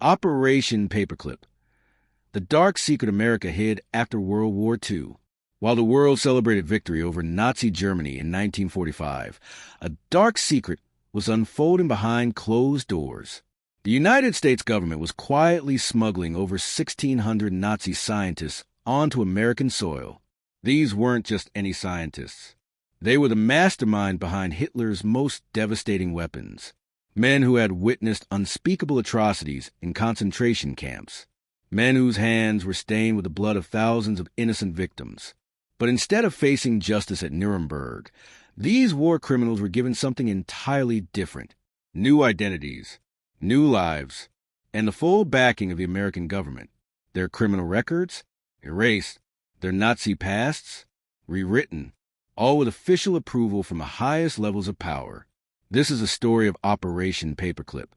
Operation Paperclip, the dark secret America hid after World War II. While the world celebrated victory over Nazi Germany in 1945, a dark secret was unfolding behind closed doors. The United States government was quietly smuggling over 1,600 Nazi scientists onto American soil. These weren't just any scientists. They were the mastermind behind Hitler's most devastating weapons. Men who had witnessed unspeakable atrocities in concentration camps. Men whose hands were stained with the blood of thousands of innocent victims. But instead of facing justice at Nuremberg, these war criminals were given something entirely different. New identities, new lives, and the full backing of the American government. Their criminal records erased, their Nazi pasts rewritten, all with official approval from the highest levels of power. This is a story of Operation Paperclip,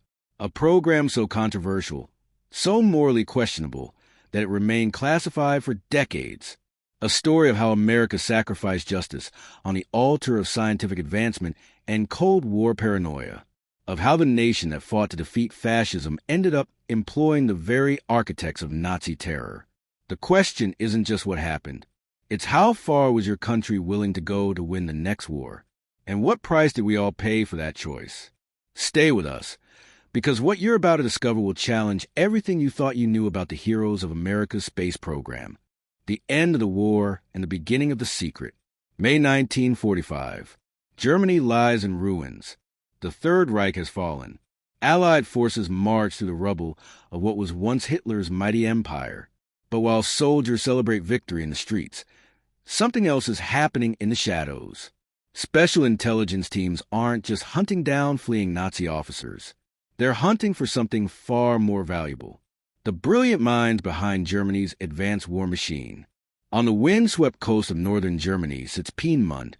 a program so controversial, so morally questionable, that it remained classified for decades. A story of how America sacrificed justice on the altar of scientific advancement and Cold War paranoia. Of how the nation that fought to defeat fascism ended up employing the very architects of Nazi terror. The question isn't just what happened. It's how far was your country willing to go to win the next war? And what price did we all pay for that choice? Stay with us, because what you're about to discover will challenge everything you thought you knew about the heroes of America's space program. The end of the war and the beginning of the secret. May 1945. Germany lies in ruins. The Third Reich has fallen. Allied forces march through the rubble of what was once Hitler's mighty empire. But while soldiers celebrate victory in the streets, something else is happening in the shadows. Special intelligence teams aren't just hunting down fleeing Nazi officers. They're hunting for something far more valuable. The brilliant minds behind Germany's advanced war machine. On the wind-swept coast of northern Germany sits Piemont,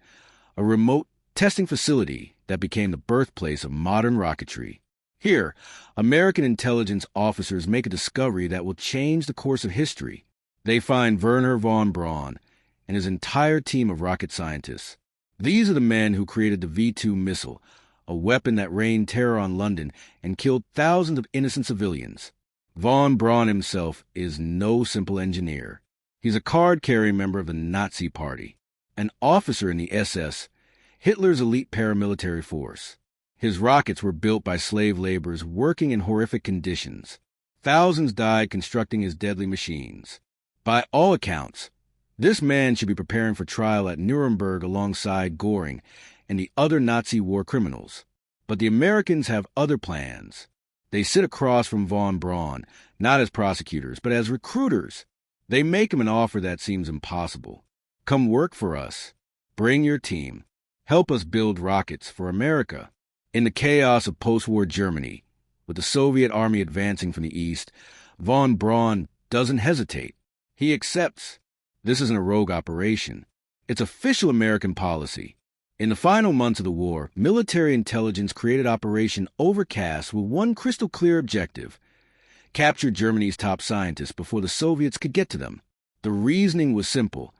a remote testing facility that became the birthplace of modern rocketry. Here, American intelligence officers make a discovery that will change the course of history. They find Wernher von Braun and his entire team of rocket scientists. These are the men who created the V-2 missile, a weapon that rained terror on London and killed thousands of innocent civilians. Von Braun himself is no simple engineer. He's a card-carrying member of the Nazi Party, an officer in the SS, Hitler's elite paramilitary force. His rockets were built by slave laborers working in horrific conditions. Thousands died constructing his deadly machines. By all accounts, this man should be preparing for trial at Nuremberg alongside Göring and the other Nazi war criminals. But the Americans have other plans. They sit across from von Braun, not as prosecutors, but as recruiters. They make him an offer that seems impossible. Come work for us. Bring your team. Help us build rockets for America. In the chaos of post-war Germany, with the Soviet army advancing from the east, von Braun doesn't hesitate. He accepts. This isn't a rogue operation. It's official American policy. In the final months of the war, military intelligence created Operation Overcast with one crystal-clear objective: capture Germany's top scientists before the Soviets could get to them. The reasoning was simple,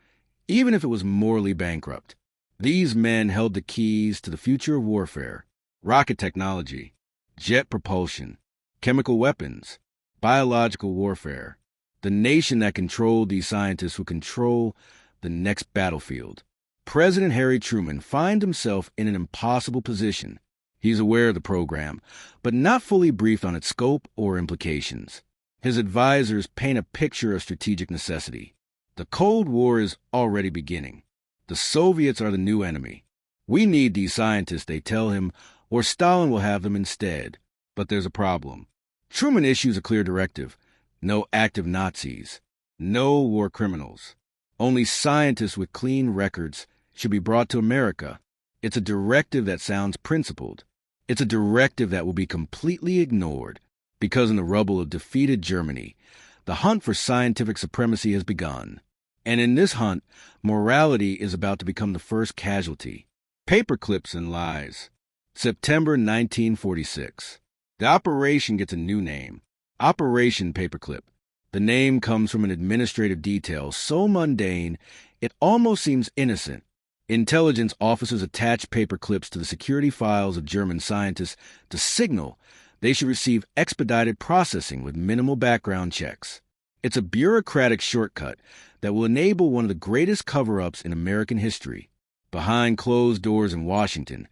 even if it was morally bankrupt. These men held the keys to the future of warfare: rocket technology, jet propulsion, chemical weapons, biological warfare. The nation that controlled these scientists would control the next battlefield. President Harry Truman finds himself in an impossible position. He's aware of the program, but not fully briefed on its scope or implications. His advisors paint a picture of strategic necessity. The Cold War is already beginning. The Soviets are the new enemy. We need these scientists, they tell him, or Stalin will have them instead. But there's a problem. Truman issues a clear directive: no active Nazis, no war criminals. Only scientists with clean records should be brought to America. It's a directive that sounds principled. It's a directive that will be completely ignored, because in the rubble of defeated Germany, the hunt for scientific supremacy has begun. And in this hunt, morality is about to become the first casualty. Paperclips and lies. September 1946. The operation gets a new name: Operation Paperclip. The name comes from an administrative detail so mundane it almost seems innocent. Intelligence officers attach paper clips to the security files of German scientists to signal They should receive expedited processing with minimal background checks. It's a bureaucratic shortcut that will enable one of the greatest cover-ups in American history. Behind closed doors in Washington,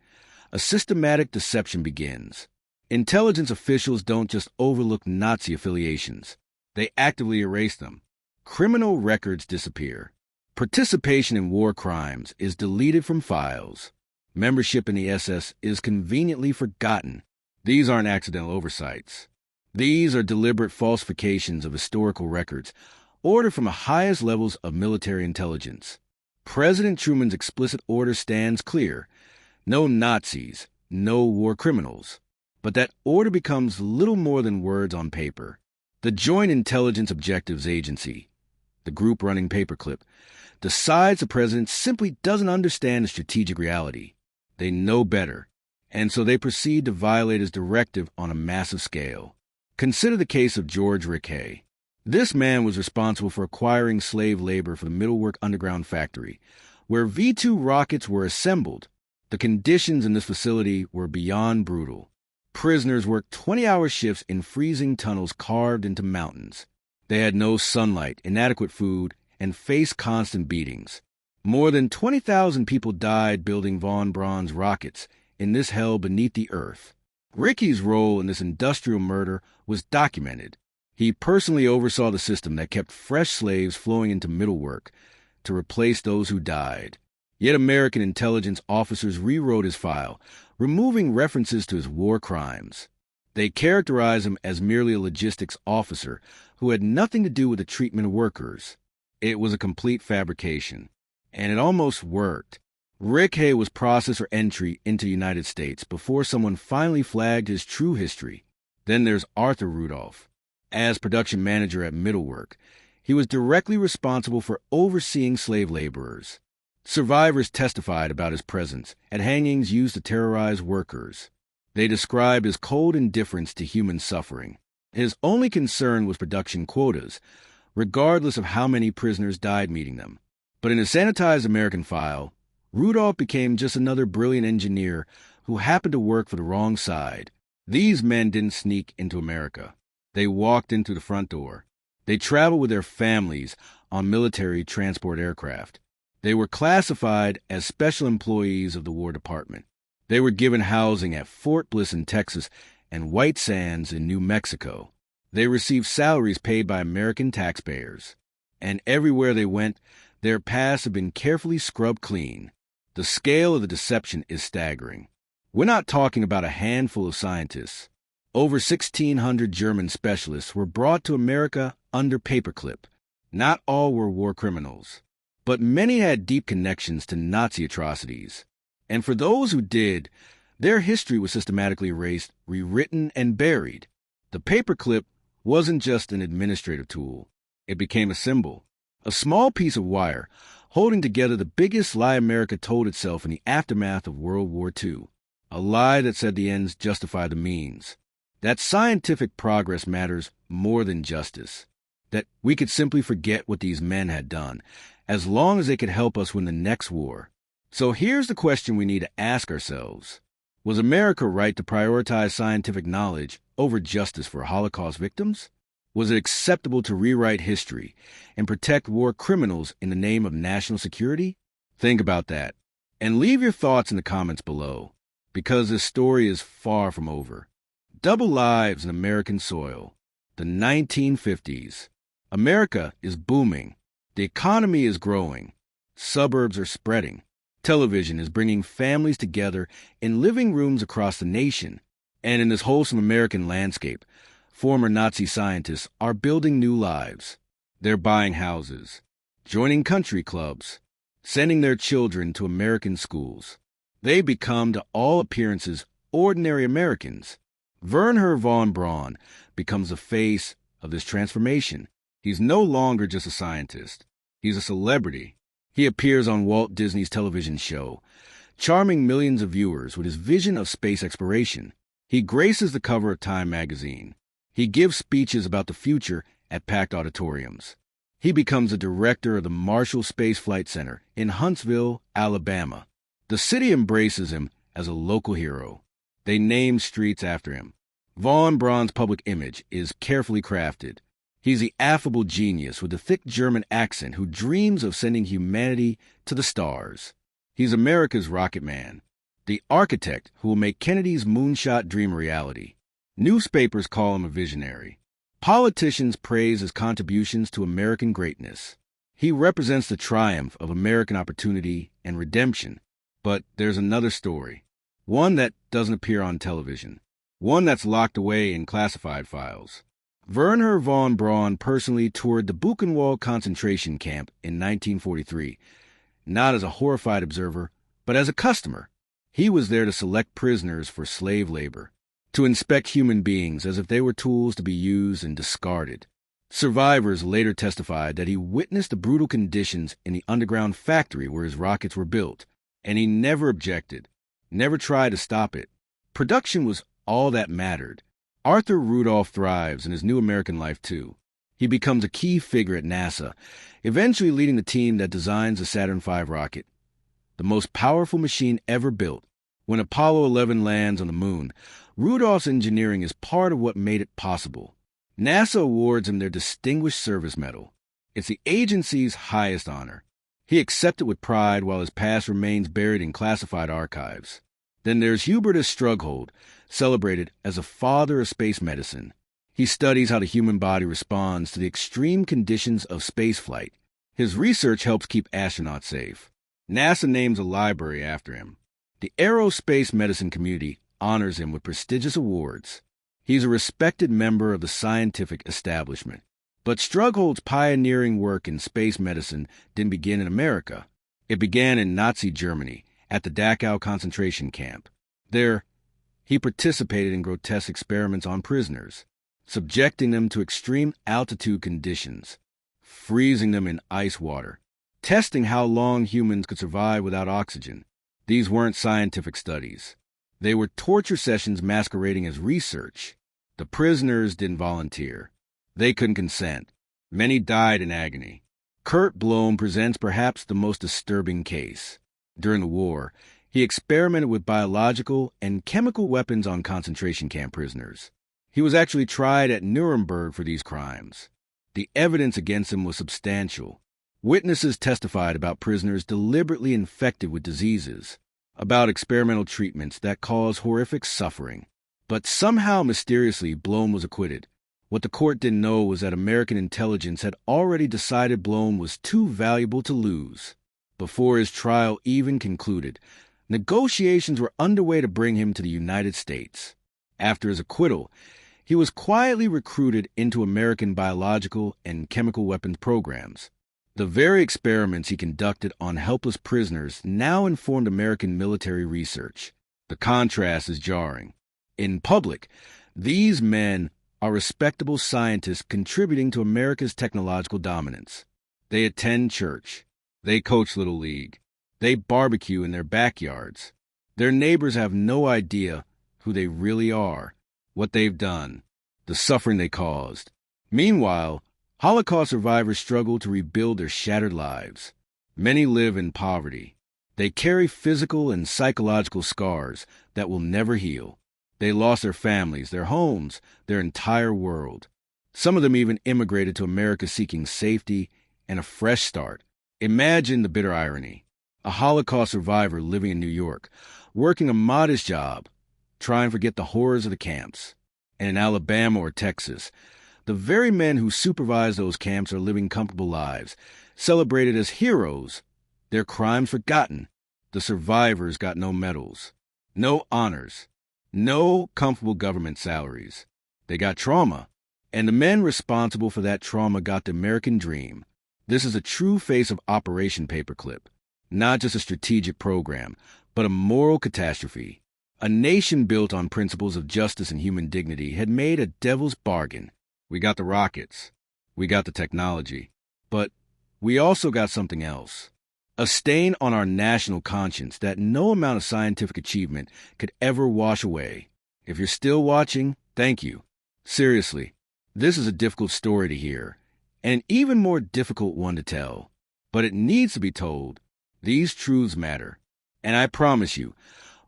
a systematic deception begins. Intelligence officials don't just overlook Nazi affiliations. They actively erase them. Criminal records disappear. Participation in war crimes is deleted from files. Membership in the SS is conveniently forgotten. These aren't accidental oversights. These are deliberate falsifications of historical records, ordered from the highest levels of military intelligence. President Truman's explicit order stands clear: no Nazis, no war criminals. But that order becomes little more than words on paper. The Joint Intelligence Objectives Agency, the group running Paperclip, decides the president simply doesn't understand the strategic reality. They know better, and so they proceed to violate his directive on a massive scale. Consider the case of George Rickey. This man was responsible for acquiring slave labor for the Middlework Underground Factory, where V-2 rockets were assembled. The conditions in this facility were beyond brutal. Prisoners worked 20-hour shifts in freezing tunnels carved into mountains. They had no sunlight, inadequate food, and faced constant beatings. More than 20,000 people died building von Braun's rockets in this hell beneath the earth. Rickey's role in this industrial murder was documented. He personally oversaw the system that kept fresh slaves flowing into Middlework to replace those who died. Yet American intelligence officers rewrote his file, removing references to his war crimes. They characterized him as merely a logistics officer who had nothing to do with the treatment of workers. It was a complete fabrication, and it almost worked. Rickey was processed for entry into the United States before someone finally flagged his true history. Then there's Arthur Rudolph. As production manager at Middlework, he was directly responsible for overseeing slave laborers. Survivors testified about his presence at hangings used to terrorize workers. They described his cold indifference to human suffering. His only concern was production quotas, regardless of how many prisoners died meeting them. But in a sanitized American file, Rudolph became just another brilliant engineer who happened to work for the wrong side. These men didn't sneak into America. They walked in through the front door. They traveled with their families on military transport aircraft. They were classified as special employees of the War Department. They were given housing at Fort Bliss in Texas and White Sands in New Mexico. They received salaries paid by American taxpayers. And everywhere they went, their pasts have been carefully scrubbed clean. The scale of the deception is staggering. We're not talking about a handful of scientists. Over 1,600 German specialists were brought to America under Paperclip. Not all were war criminals, but many had deep connections to Nazi atrocities. And for those who did, their history was systematically erased, rewritten, and buried. The Paperclip wasn't just an administrative tool. It became a symbol, a small piece of wire holding together the biggest lie America told itself in the aftermath of World War II. A lie that said the ends justify the means. That scientific progress matters more than justice. That we could simply forget what these men had done, as long as they could help us win the next war. So here's the question we need to ask ourselves. Was America right to prioritize scientific knowledge over justice for Holocaust victims? Was it acceptable to rewrite history and protect war criminals in the name of national security? Think about that, and leave your thoughts in the comments below, because this story is far from over. Double lives in American soil. The 1950s. America is booming. The economy is growing. Suburbs are spreading. Television is bringing families together in living rooms across the nation. And in this wholesome American landscape, former Nazi scientists are building new lives. They're buying houses, joining country clubs, sending their children to American schools. They become, to all appearances, ordinary Americans. Wernher von Braun becomes the face of this transformation. He's no longer just a scientist. He's a celebrity. He appears on Walt Disney's television show, charming millions of viewers with his vision of space exploration. He graces the cover of Time magazine. He gives speeches about the future at packed auditoriums. He becomes the director of the Marshall Space Flight Center in Huntsville, Alabama. The city embraces him as a local hero. They name streets after him. Von Braun's public image is carefully crafted. He's the affable genius with the thick German accent who dreams of sending humanity to the stars. He's America's rocket man, the architect who will make Kennedy's moonshot dream a reality. Newspapers call him a visionary. Politicians praise his contributions to American greatness. He represents the triumph of American opportunity and redemption. But there's another story, one that doesn't appear on television, one that's locked away in classified files. Wernher von Braun personally toured the Buchenwald concentration camp in 1943, not as a horrified observer, but as a customer. He was there to select prisoners for slave labor, to inspect human beings as if they were tools to be used and discarded. Survivors later testified that he witnessed the brutal conditions in the underground factory where his rockets were built, and he never objected, never tried to stop it. Production was all that mattered. Arthur Rudolph thrives in his new American life, too. He becomes a key figure at NASA, eventually leading the team that designs the Saturn V rocket, the most powerful machine ever built. When Apollo 11 lands on the moon, Rudolph's engineering is part of what made it possible. NASA awards him their Distinguished Service Medal. It's the agency's highest honor. He accepts it with pride while his past remains buried in classified archives. Then there's Hubertus Strughold, celebrated as a father of space medicine. He studies how the human body responds to the extreme conditions of spaceflight. His research helps keep astronauts safe. NASA names a library after him. The aerospace medicine community honors him with prestigious awards. He's a respected member of the scientific establishment. But Strughold's pioneering work in space medicine didn't begin in America. It began in Nazi Germany, at the Dachau concentration camp. There, he participated in grotesque experiments on prisoners, subjecting them to extreme altitude conditions, freezing them in ice water, testing how long humans could survive without oxygen. These weren't scientific studies. They were torture sessions masquerading as research. The prisoners didn't volunteer. They couldn't consent. Many died in agony. Kurt Blom presents perhaps the most disturbing case. During the war, he experimented with biological and chemical weapons on concentration camp prisoners. He was actually tried at Nuremberg for these crimes. The evidence against him was substantial. Witnesses testified about prisoners deliberately infected with diseases, about experimental treatments that caused horrific suffering. But somehow, mysteriously, Blom was acquitted. What the court didn't know was that American intelligence had already decided Blom was too valuable to lose. Before his trial even concluded, negotiations were underway to bring him to the United States. After his acquittal, he was quietly recruited into American biological and chemical weapons programs. The very experiments he conducted on helpless prisoners now informed American military research. The contrast is jarring. In public, these men are respectable scientists contributing to America's technological dominance. They attend church. They coach Little League. They barbecue in their backyards. Their neighbors have no idea who they really are, what they've done, the suffering they caused. Meanwhile, Holocaust survivors struggle to rebuild their shattered lives. Many live in poverty. They carry physical and psychological scars that will never heal. They lost their families, their homes, their entire world. Some of them even immigrated to America seeking safety and a fresh start. Imagine the bitter irony. A Holocaust survivor living in New York, working a modest job, trying to forget the horrors of the camps. And in Alabama or Texas, the very men who supervise those camps are living comfortable lives, celebrated as heroes, their crimes forgotten. The survivors got no medals, no honors, no comfortable government salaries. They got trauma, and the men responsible for that trauma got the American dream. This is a true face of Operation Paperclip, not just a strategic program, but a moral catastrophe. A nation built on principles of justice and human dignity had made a devil's bargain. We got the rockets, we got the technology, but we also got something else. A stain on our national conscience that no amount of scientific achievement could ever wash away. If you're still watching, thank you. Seriously, this is a difficult story to hear, and an even more difficult one to tell. But it needs to be told. These truths matter. And I promise you,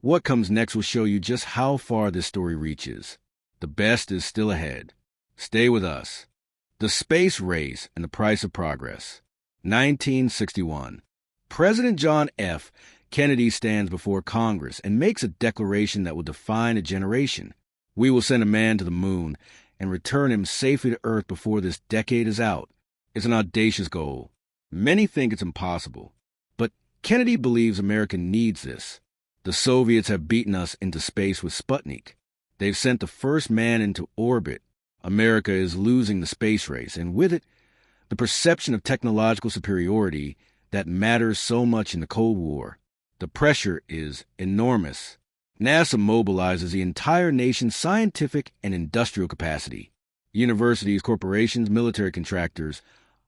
what comes next will show you just how far this story reaches. The best is still ahead. Stay with us. The Space Race and the Price of Progress. 1961. President John F. Kennedy stands before Congress and makes a declaration that will define a generation. We will send a man to the moon and return him safely to Earth before this decade is out. It's an audacious goal. Many think it's impossible, but Kennedy believes America needs this. The Soviets have beaten us into space with Sputnik. They've sent the first man into orbit. America is losing the space race, and with it, the perception of technological superiority that matters so much in the Cold War. The pressure is enormous. NASA mobilizes the entire nation's scientific and industrial capacity. Universities, corporations, military contractors,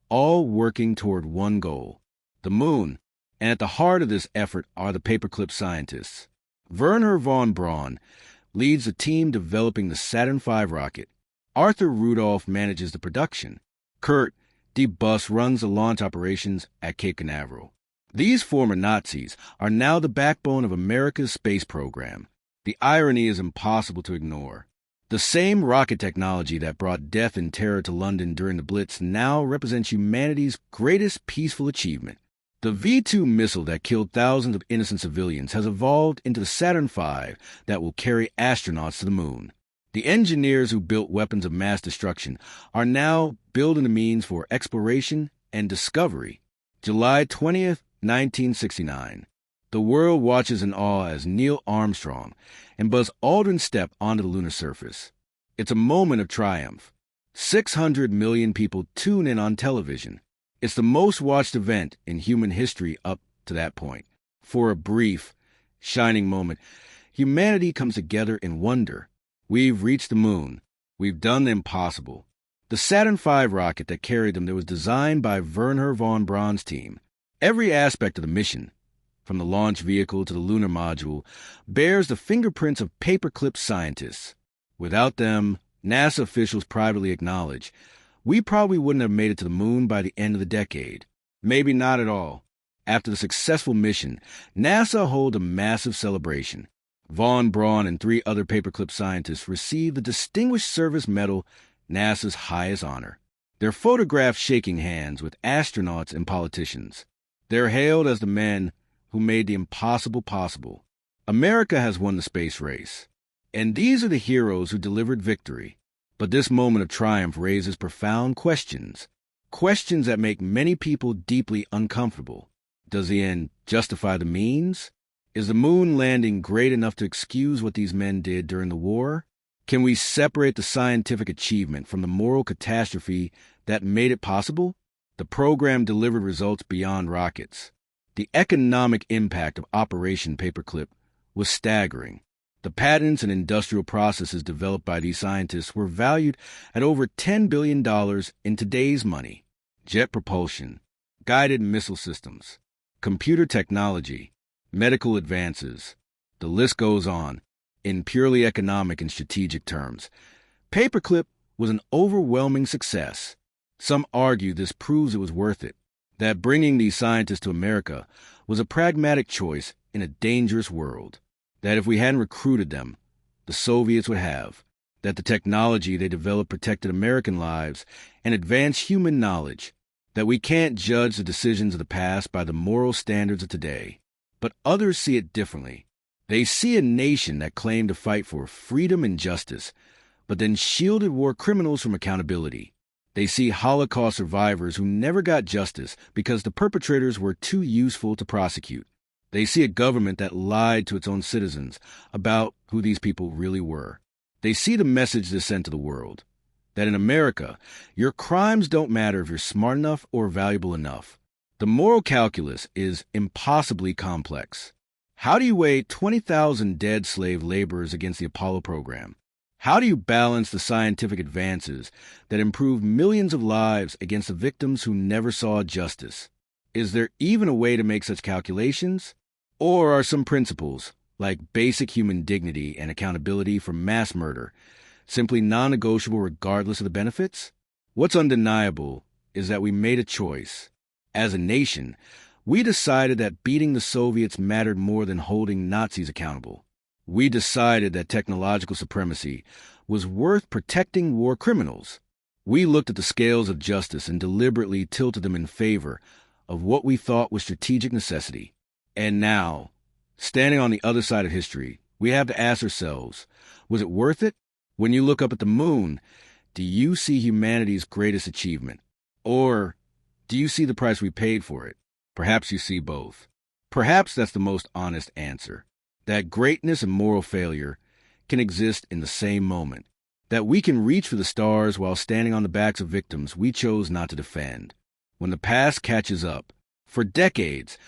all working toward one goal, the moon. And at the heart of this effort are the paperclip scientists. Wernher von Braun leads the team developing the Saturn V rocket. Arthur Rudolph manages the production. Kurt D. Buss runs the launch operations at Cape Canaveral. These former Nazis are now the backbone of America's space program. The irony is impossible to ignore. The same rocket technology that brought death and terror to London during the Blitz now represents humanity's greatest peaceful achievement. The V-2 missile that killed thousands of innocent civilians has evolved into the Saturn V that will carry astronauts to the moon. The engineers who built weapons of mass destruction are now building the means for exploration and discovery. July 20th, 1969. The world watches in awe as Neil Armstrong and Buzz Aldrin step onto the lunar surface. It's a moment of triumph. 600 million people tune in on television. It's the most watched event in human history up to that point. For a brief, shining moment, humanity comes together in wonder. We've reached the moon. We've done the impossible. The Saturn V rocket that carried them was designed by Wernher von Braun's team. Every aspect of the mission, from the launch vehicle to the lunar module, bears the fingerprints of paperclip scientists. Without them, NASA officials privately acknowledge, we probably wouldn't have made it to the moon by the end of the decade. Maybe not at all. After the successful mission, NASA holds a massive celebration. Von Braun and 3 other paperclip scientists received the Distinguished Service Medal, NASA's highest honor. They're photographed shaking hands with astronauts and politicians. They're hailed as the men who made the impossible possible. America has won the space race. And these are the heroes who delivered victory. But this moment of triumph raises profound questions. Questions that make many people deeply uncomfortable. Does the end justify the means? Is the moon landing great enough to excuse what these men did during the war? Can we separate the scientific achievement from the moral catastrophe that made it possible? The program delivered results beyond rockets. The economic impact of Operation Paperclip was staggering. The patents and industrial processes developed by these scientists were valued at over $10 billion in today's money. Jet propulsion, guided missile systems, computer technology, medical advances. The list goes on, in purely economic and strategic terms. Paperclip was an overwhelming success. Some argue this proves it was worth it, that bringing these scientists to America was a pragmatic choice in a dangerous world, that if we hadn't recruited them, the Soviets would have, that the technology they developed protected American lives and advanced human knowledge, that we can't judge the decisions of the past by the moral standards of today. But others see it differently. They see a nation that claimed to fight for freedom and justice, but then shielded war criminals from accountability. They see Holocaust survivors who never got justice because the perpetrators were too useful to prosecute. They see a government that lied to its own citizens about who these people really were. They see the message this sent to the world, that in America, your crimes don't matter if you're smart enough or valuable enough. The moral calculus is impossibly complex. How do you weigh 20,000 dead slave laborers against the Apollo program? How do you balance the scientific advances that improved millions of lives against the victims who never saw justice? Is there even a way to make such calculations? Or are some principles, like basic human dignity and accountability for mass murder, simply non-negotiable regardless of the benefits? What's undeniable is that we made a choice. As a nation, we decided that beating the Soviets mattered more than holding Nazis accountable. We decided that technological supremacy was worth protecting war criminals. We looked at the scales of justice and deliberately tilted them in favor of what we thought was strategic necessity. And now, standing on the other side of history, we have to ask ourselves, was it worth it? When you look up at the moon, do you see humanity's greatest achievement? Or do you see the price we paid for it? Perhaps you see both. Perhaps that's the most honest answer. That greatness and moral failure can exist in the same moment. That we can reach for the stars while standing on the backs of victims we chose not to defend. When the past catches up, for decades,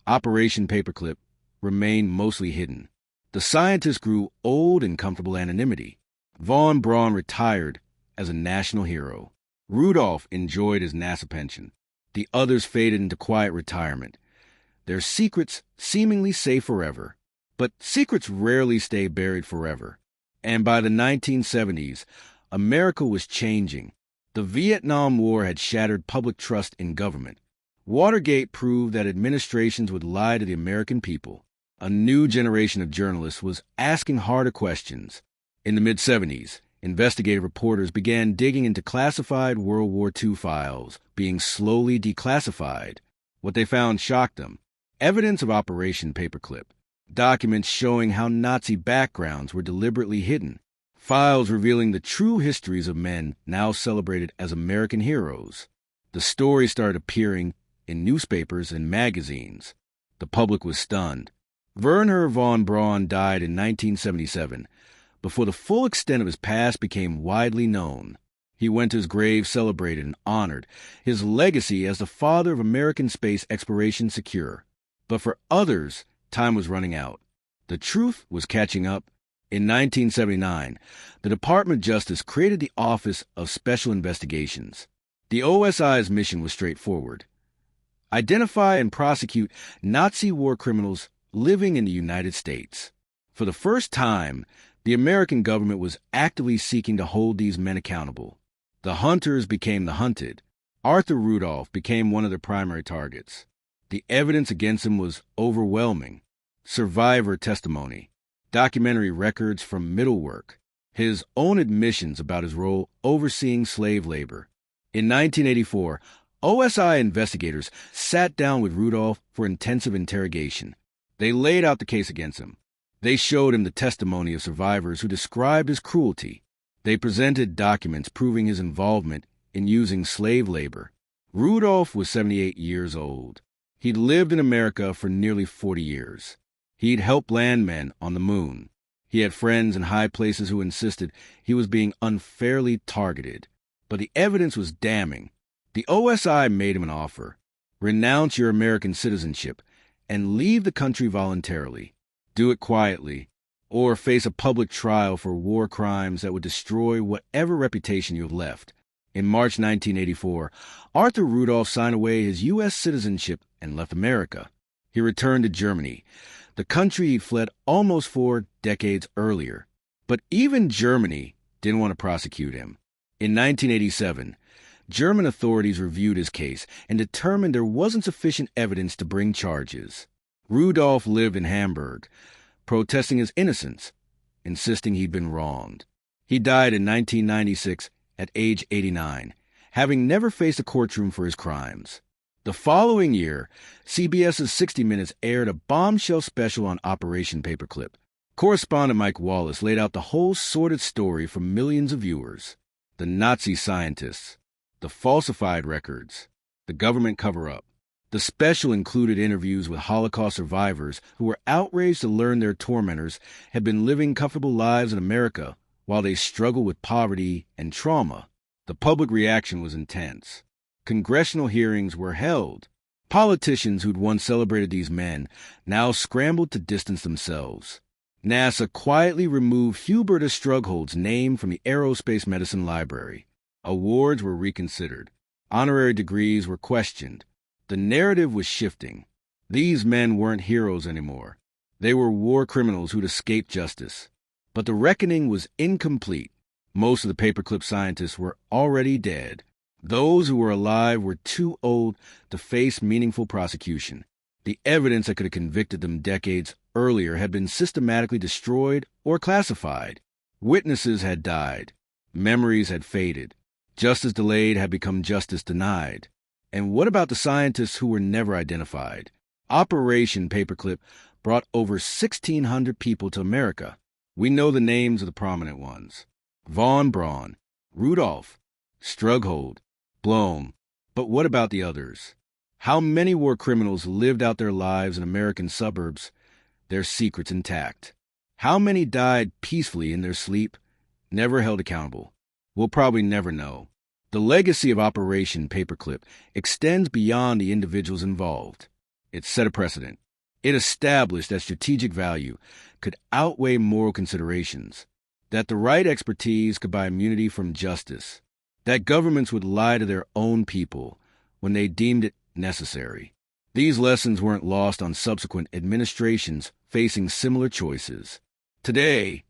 Operation Paperclip remained mostly hidden. The scientist grew old in comfortable anonymity. Von Braun retired as a national hero. Rudolph enjoyed his NASA pension. The others faded into quiet retirement, their secrets seemingly safe forever. But secrets rarely stay buried forever. And by the 1970s, America was changing. The Vietnam War had shattered public trust in government. Watergate proved that administrations would lie to the American people. A new generation of journalists was asking harder questions. In the mid-70s, investigative reporters began digging into classified World War II files, being slowly declassified. What they found shocked them. Evidence of Operation Paperclip. Documents showing how Nazi backgrounds were deliberately hidden. Files revealing the true histories of men now celebrated as American heroes. The stories started appearing in newspapers and magazines. The public was stunned. Werner von Braun died in 1977, before the full extent of his past became widely known. He went to his grave celebrated and honored, his legacy as the father of American space exploration secure. But for others, time was running out. The truth was catching up. In 1979, the Department of Justice created the Office of Special Investigations. The OSI's mission was straightforward: identify and prosecute Nazi war criminals living in the United States. For the first time, the American government was actively seeking to hold these men accountable. The hunters became the hunted. Arthur Rudolph became one of their primary targets. The evidence against him was overwhelming. Survivor testimony, documentary records from middle work, his own admissions about his role overseeing slave labor. In 1984, OSI investigators sat down with Rudolph for intensive interrogation. They laid out the case against him. They showed him the testimony of survivors who described his cruelty. They presented documents proving his involvement in using slave labor. Rudolph was 78 years old. He'd lived in America for nearly 40 years. He'd helped landmen on the moon. He had friends in high places who insisted he was being unfairly targeted. But the evidence was damning. The OSI made him an offer: renounce your American citizenship and leave the country voluntarily. Do it quietly, or face a public trial for war crimes that would destroy whatever reputation you have left. In March 1984, Arthur Rudolph signed away his U.S. citizenship and left America. He returned to Germany, the country he'd fled almost 4 decades earlier. But even Germany didn't want to prosecute him. In 1987, German authorities reviewed his case and determined there wasn't sufficient evidence to bring charges. Rudolph lived in Hamburg, protesting his innocence, insisting he'd been wronged. He died in 1996 at age 89, having never faced a courtroom for his crimes. The following year, CBS's 60 Minutes aired a bombshell special on Operation Paperclip. Correspondent Mike Wallace laid out the whole sordid story for millions of viewers. The Nazi scientists, the falsified records, the government cover-up. The special included interviews with Holocaust survivors who were outraged to learn their tormentors had been living comfortable lives in America while they struggled with poverty and trauma. The public reaction was intense. Congressional hearings were held. Politicians who'd once celebrated these men now scrambled to distance themselves. NASA quietly removed Hubertus Strughold's name from the Aerospace Medicine Library. Awards were reconsidered. Honorary degrees were questioned. The narrative was shifting. These men weren't heroes anymore. They were war criminals who'd escaped justice. But the reckoning was incomplete. Most of the paperclip scientists were already dead. Those who were alive were too old to face meaningful prosecution. The evidence that could have convicted them decades earlier had been systematically destroyed or classified. Witnesses had died. Memories had faded. Justice delayed had become justice denied. And what about the scientists who were never identified? Operation Paperclip brought over 1,600 people to America. We know the names of the prominent ones: Von Braun, Rudolph, Strughold, Blom. But what about the others? How many war criminals lived out their lives in American suburbs, their secrets intact? How many died peacefully in their sleep, never held accountable? We'll probably never know. The legacy of Operation Paperclip extends beyond the individuals involved. It set a precedent. It established that strategic value could outweigh moral considerations, that the right expertise could buy immunity from justice, that governments would lie to their own people when they deemed it necessary. These lessons weren't lost on subsequent administrations facing similar choices. Today,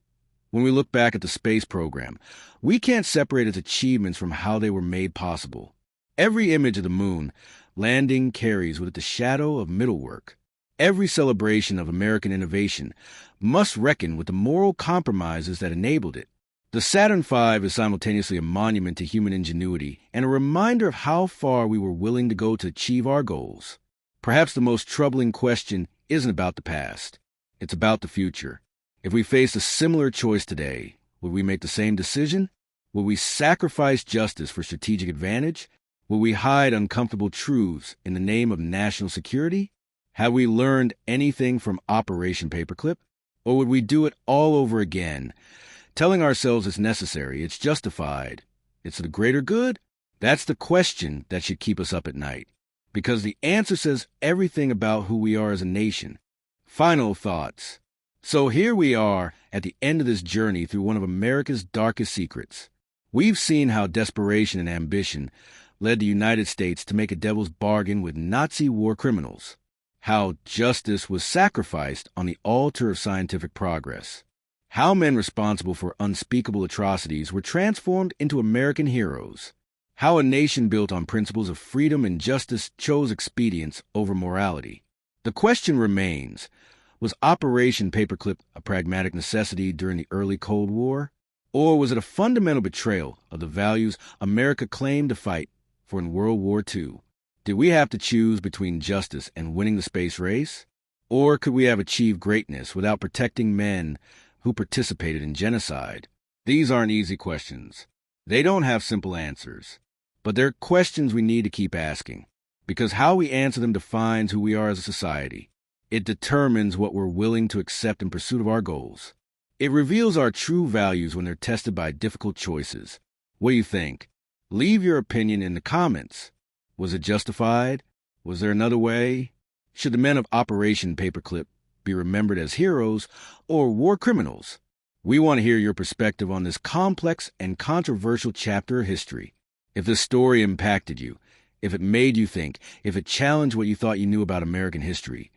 when we look back at the space program, we can't separate its achievements from how they were made possible. Every image of the moon landing carries with it the shadow of middle work. Every celebration of American innovation must reckon with the moral compromises that enabled it. The Saturn V is simultaneously a monument to human ingenuity and a reminder of how far we were willing to go to achieve our goals. Perhaps the most troubling question isn't about the past. It's about the future. If we faced a similar choice today, would we make the same decision? Would we sacrifice justice for strategic advantage? Would we hide uncomfortable truths in the name of national security? Have we learned anything from Operation Paperclip? Or would we do it all over again, telling ourselves it's necessary, it's justified, it's the greater good? That's the question that should keep us up at night, because the answer says everything about who we are as a nation. Final thoughts. So here we are at the end of this journey through one of America's darkest secrets. We've seen how desperation and ambition led the United States to make a devil's bargain with Nazi war criminals, how justice was sacrificed on the altar of scientific progress, how men responsible for unspeakable atrocities were transformed into American heroes, how a nation built on principles of freedom and justice chose expedience over morality. The question remains, was Operation Paperclip a pragmatic necessity during the early Cold War? Or was it a fundamental betrayal of the values America claimed to fight for in World War II? Did we have to choose between justice and winning the space race? Or could we have achieved greatness without protecting men who participated in genocide? These aren't easy questions. They don't have simple answers. But they're questions we need to keep asking, because how we answer them defines who we are as a society. It determines what we're willing to accept in pursuit of our goals. It reveals our true values when they're tested by difficult choices. What do you think? Leave your opinion in the comments. Was it justified? Was there another way? Should the men of Operation Paperclip be remembered as heroes or war criminals? We want to hear your perspective on this complex and controversial chapter of history. If this story impacted you, if it made you think, if it challenged what you thought you knew about American history,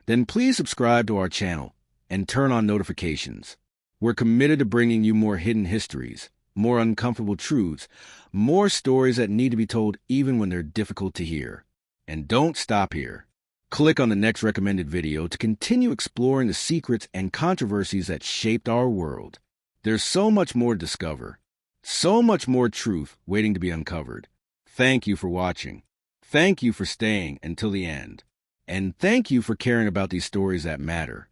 then please subscribe to our channel and turn on notifications. We're committed to bringing you more hidden histories, more uncomfortable truths, more stories that need to be told even when they're difficult to hear. And don't stop here. Click on the next recommended video to continue exploring the secrets and controversies that shaped our world. There's so much more to discover, so much more truth waiting to be uncovered. Thank you for watching. Thank you for staying until the end. And thank you for caring about these stories that matter.